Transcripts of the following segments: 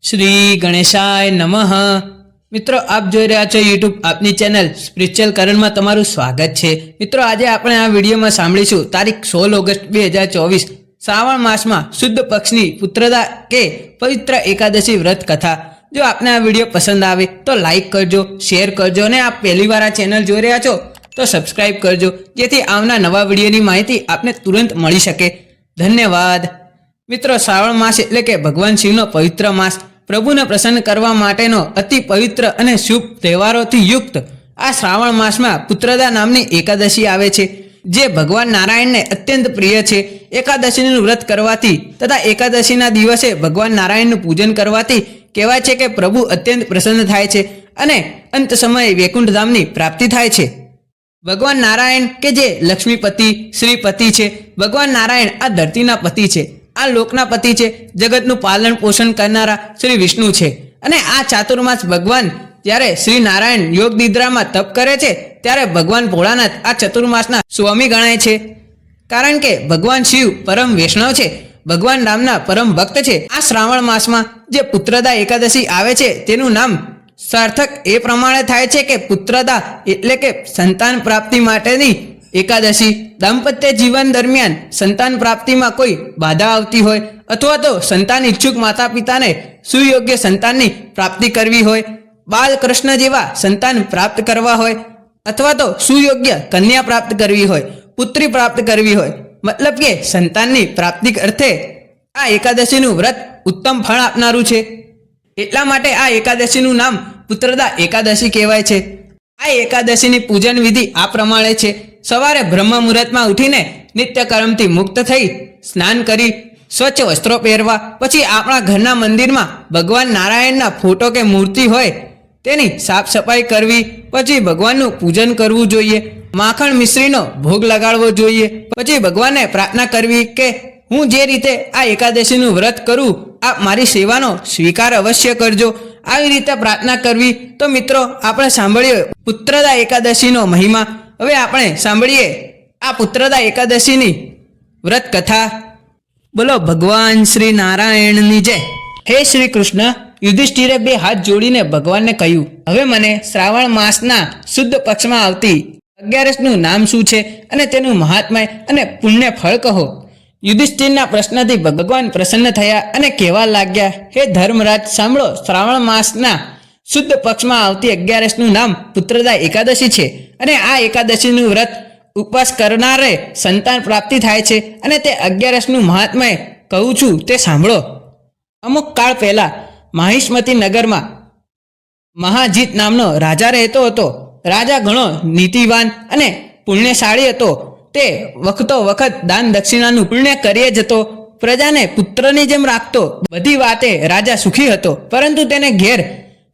શ્રી ગણેશાય નમઃ। મિત્રો, આપ જોઈ રહ્યા છો યુટ્યુબ આપની ચેનલ સ્પિરિચ્યુઅલ કરણમાં તમારું સ્વાગત છે। મિત્રો, આજે આપણે આ વિડીયોમાં સાંભળીશું તારીખ 16 ઓગસ્ટ 2024 શ્રાવણ માસમાં શુદ્ધ પક્ષની પુત્રદા કે પવિત્ર એકાદશી વ્રત કથા। જો આપને આ વિડીયો પસંદ આવે તો લાઈક કરજો, શેર કરજો અને આપ પહેલી વાર આ ચેનલ જોઈ રહ્યા છો તો સબસ્ક્રાઇબ કરજો, જેથી આવનાર નવા વિડીયોની માહિતી આપને તુરંત મળી શકે। ધન્યવાદ। મિત્રો, શ્રાવણ માસ એટલે કે ભગવાન શિવનો પવિત્ર માસ, પ્રભુને પ્રસન્ન કરવા માટેનો અતિ પવિત્ર અને શુભ તહેવારોથી યુક્ત આ શ્રાવણ માસમાં પુત્રદા નામની એકાદશી આવે છે, જે ભગવાન નારાયણને અત્યંત પ્રિય છે। એકાદશીનું વ્રત કરવાથી તથા એકાદશીના દિવસે ભગવાન નારાયણનું પૂજન કરવાથી કહેવાય છે કે પ્રભુ અત્યંત પ્રસન્ન થાય છે અને અંત સમયે વૈકુંઠ ધામની પ્રાપ્તિ થાય છે। ભગવાન નારાયણ કે જે લક્ષ્મીપતિ શ્રીપતિ છે, ભગવાન નારાયણ આ ધરતીના પતિ છે, આ લોકના પતિ છે, જગતનું પાલન પોષણ કરનારા શ્રી વિષ્ણુ છે। અને આ ચાતુર્માસ ભગવાન જ્યારે શ્રી નારાયણ યોગ નિદ્રામાં તપ કરે છે ત્યારે ભગવાન ભોળાનાથ આ ચતુર્માસના સ્વામી ગણાય છે, કારણ કે ભગવાન શિવ પરમ વૈષ્ણવ છે, ભગવાન રામના પરમ ભક્ત છે। આ શ્રાવણ માસમાં જે પુત્રદા એકાદશી આવે છે તેનું નામ સાર્થક એ પ્રમાણે થાય છે કે પુત્રદા એટલે કે સંતાન પ્રાપ્તિ માટેની એકાદશી। દાંપત્ય જીવન દરમિયાન સંતાન પ્રાપ્તિમાં કોઈ બાધા આવતી હોય અથવા તો સંતાન ઈચ્છુક માતા પિતાને સુયોગ્ય સંતાનની પ્રાપ્તિ કરવી હોય, બાલકૃષ્ણ જેવા સંતાન પ્રાપ્ત કરવા હોય અથવા તો સુયોગ્ય કન્યા પ્રાપ્ત કરવી હોય, પુત્રી પ્રાપ્ત કરવી હોય, મતલબ કે સંતાનની પ્રાપ્તિ અર્થે આ એકાદશીનું વ્રત ઉત્તમ ફળ આપનારું છે। એટલા માટે આ એકાદશીનું નામ પુત્રદા એકાદશી કહેવાય છે। આ એકાદશીની પૂજન વિધિ આ પ્રમાણે છે। સવારે બ્રહ્મ મુહૂર્તમાં ઉઠીને નિત્યકર્મથી મુક્ત થઈ સ્નાન કરી સ્વચ્છ વસ્ત્રો પહેરવા, પછી આપણા ઘરના મંદિરમાં ભગવાન નારાયણના ફોટો કે મૂર્તિ હોય તેની સાફ સફાઈ કરવી, પછી ભગવાનનું પૂજન કરવું જોઈએ, માખણ મિશ્રીનો ભોગ લગાડવો જોઈએ, પછી ભગવાનને પ્રાર્થના કરવી કે હું જે રીતે આ એકાદશીનું વ્રત કરું આપ મારી સેવાનો સ્વીકાર અવશ્ય કરજો। આવી રીતે પ્રાર્થના કરવી। તો મિત્રો, આપણે સાંભળીએ પુત્રદા એકાદશીનો મહિમા। હવે આપણે સાંભળીએ આ પુત્રદા એકાદશીની વ્રત કથા। બોલો ભગવાન શ્રી નારાયણની જય। હે શ્રી કૃષ્ણ, યુધિષ્ઠિરે બે હાથ જોડીને ભગવાનને કહ્યું, હવે મને શ્રાવણ માસના શુદ્ધ પક્ષમાં આવતી 11નું નામ શું છે અને તેનું મહાત્મ્ય અને પુણ્ય ફળ કહો। યુધિષ્ઠિરના પ્રશ્નથી ભગવાન પ્રસન્ન થયા અને કહેવા લાગ્યા, હે ધર્મરાજ, સાંભળો, શ્રાવણ માસના શુદ્ધ પક્ષમાં આવતી 11નું નામ પુત્રદા એકાદશી છે અને આ એકાદશીનું વ્રત ઉપવાસ કરનારે સંતાન પ્રાપ્તિ થાય છે અને તે 11નું મહાત્મ્ય કહું છું તે સાંભળો। અમુક કાળ પહેલા માહિષ્મતી નગરમાં મહાજીત નામનો રાજા રહેતો હતો। રાજા ઘણો નીતિવાન અને પુણ્યશાળી હતો। તે વખતો વખત દાન દક્ષિણાનું પુણ્ય કરીએ જતો, પ્રજાને પુત્રની જેમ રાખતો, બધી વાતે રાજા સુખી હતો। પરંતુ તેને ઘેર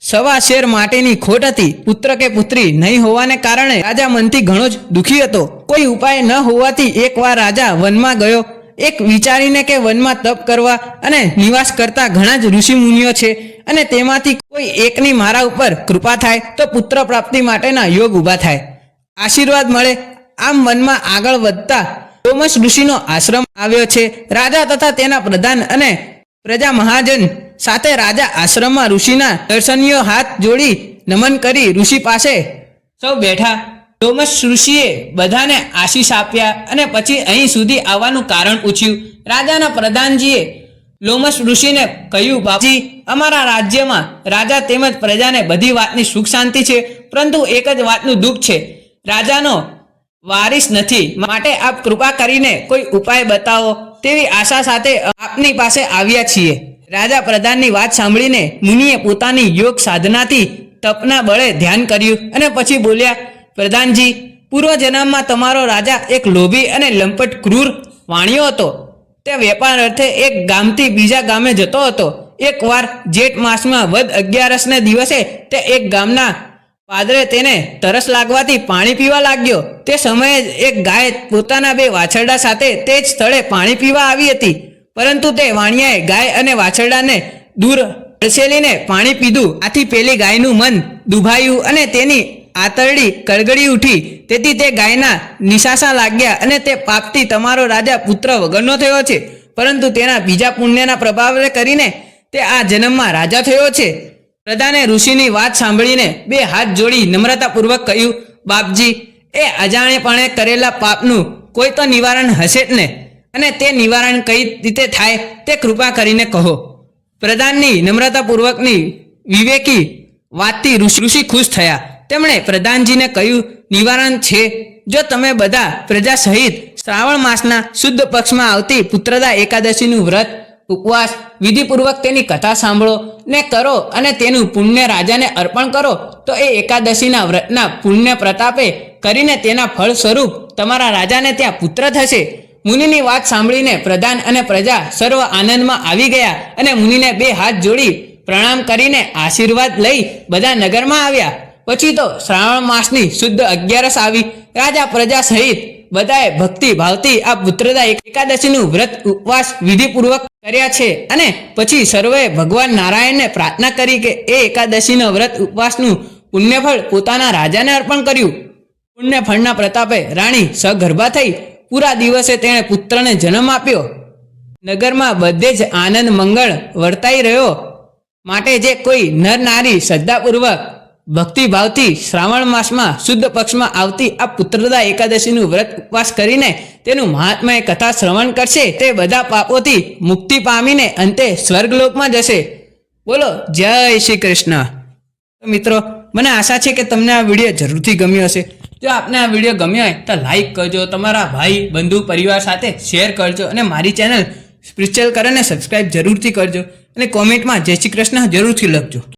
સવા શેર માટેની ખોટ હતી। પુત્ર કે પુત્રી નહીં હોવાને કારણે રાજા મનથી ઘણો જ દુઃખી હતો। કોઈ ઉપાય ન હોવાથી એકવાર રાજા વનમાં ગયો। એક વિચારીને કે વનમાં તપ કરવા અને નિવાસ કરતા ઘણા જ ઋષિ મુનિઓ છે અને તેમાંથી કોઈ એકની મારા ઉપર કૃપા થાય તો પુત્ર પ્રાપ્તિ માટેના યોગ ઊભા થાય, આશીર્વાદ મળે। આમ વનમાં આગળ વધતા ડોમસ ઋષિનો આશ્રમ આવ્યો છે। રાજા તથા તેના પ્રધાન અને પ્રજા મહાજન સાથે રાજા આશ્રમમાં ઋષિના દર્શનીય હાથ જોડી નમન કરી ઋષિ પાસે સૌ બેઠા। ડોમસ ઋષિએ બધાને આશીષ આપ્યા અને પછી અહીં સુધી આવવાનું કારણ પૂછ્યું। રાજાના પ્રધાનજીએ લોમસ ઋષિને કહ્યું, બાપજી, અમારા રાજ્યમાં રાજા તેમજ પ્રજાને બધી વાતની સુખ શાંતિ છે, પરંતુ એક જ વાતનું દુઃખ છે, રાજાનો વારિસ નથી, માટે આપ કૃપા કરીને કોઈ ઉપાય બતાવો તેવી આશા સાથે આપની પાસે આવ્યા છીએ। રાજા પ્રધાનની વાત સાંભળીને મુનિએ પોતાની યોગ સાધનાથી તપના બળે ધ્યાન કર્યું અને પછી બોલ્યા, પ્રધાનજી, પૂર્વ જન્મમાં તમારો રાજા એક લોભી અને લંપટ ક્રૂર વાણિયો હતો। તે વેપાર અર્થે એક ગામથી બીજા ગામે જતો હતો। એકવાર જેઠ માસમાં વદ 11ને દિવસે તે એક ગામના પાદરે તેને તરસ લાગવાથી પાણી પીવા લાગ્યો। તે સમયે જ એક ગાય પોતાના બે વાછરડા સાથે તે જ સ્થળે પાણી પીવા આવી હતી, પરંતુ તે વાણિયાએ ગાય અને વાછરડાને દૂર હડસેલીને પાણી પીધું। આથી પેલી ગાયનું મન દુભાયું અને તેની આંતરડી કળગળી ઉઠી। તેથી તે ગાયના નિશાસા લાગ્યા અને તે પાપથી તમારો રાજા પુત્ર વગરનો થયો છે, પરંતુ તેના બીજા પુણ્યના પ્રભાવે કરીને તે આ જન્મમાં રાજા થયો છે. પ્રધાને ઋષિની વાત સાંભળીને બે હાથ જોડી નમ્રતાપૂર્વક કહ્યું, બાપજી, એ અજાણ્યપણે કરેલા પાપનું કોઈ તો નિવારણ હશે જ ને, અને તે નિવારણ કઈ રીતે થાય તે કૃપા કરીને કહો. પ્રધાનની નમ્રતાપૂર્વકની વિવેકી વાતથી ઋષિ ખુશ થયા. તેમણે પ્રધાનજીને કહ્યું, નિવારણ છે. જો તમે બધા પ્રજા સહિત શ્રાવણ માસના શુદ્ધ પક્ષમાં આવતી પુત્રદા એકાદશીનું વ્રત ઉપવાસ વિધિપૂર્વક તેની કથા સાંભળો ને કરો અને તેનું પુણ્ય રાજાને અર્પણ કરો, તો એ એકાદશીના વ્રતના પુણ્ય પ્રતાપે કરીને તેના ફળ સ્વરૂપ તમારા રાજાને ત્યાં પુત્ર થશે. મુનિની વાત સાંભળીને પ્રધાન અને પ્રજા સર્વ આનંદમાં આવી ગયા અને મુનિને બે હાથ જોડી પ્રણામ કરીને આશીર્વાદ લઈ બધા નગરમાં આવ્યા. પછી તો શ્રાવણ માસની શુદ્ધ 11 આવી. રાજા પ્રજા સહિત બધાએ ભક્તિ ભાવથી આ પુત્રદા એકાદશીનું વ્રત ઉપવાસ વિધિપૂર્વક કર્યા છે. અને પછી સર્વે ભગવાન નારાયણને પ્રાર્થના કરી કે એ એકાદશીના વ્રત ઉપવાસનું પુણ્યફળ પોતાના રાજાને અર્પણ કર્યું. પુણ્યફળના પ્રતાપે રાણી સગર્ભા થઈ. પૂરા દિવસે તેણે પુત્રને જન્મ આપ્યો. નગરમાં બધે જ આનંદ મંગળ વર્તાઈ રહ્યો. માટે જે કોઈ નર નારી શ્રદ્ધાપૂર્વક ભક્તિભાવથી શ્રાવણ માસમાં શુદ્ધ પક્ષમાં આવતી આ પુત્રદા એકાદશીનું વ્રત ઉપવાસ કરીને તેનું મહાત્મય કથા શ્રવણ કરશે, તે બધા પાપોથી મુક્તિ પામીને અંતે સ્વર્ગલોકમાં જશે. બોલો જય શ્રી કૃષ્ણ. તો મિત્રો, મને આશા છે કે તમને આ વિડીયો જરૂરથી ગમ્યો હશે. જો આપને આ વિડીયો ગમ્યો હોય તો લાઈક કરજો, તમારા ભાઈ બંધુ પરિવાર સાથે શેર કરજો અને મારી ચેનલ સ્પિરિચ્યુઅલ કરણને સબસ્ક્રાઈબ જરૂરથી કરજો અને કોમેન્ટમાં જય શ્રી કૃષ્ણ જરૂરથી લખજો.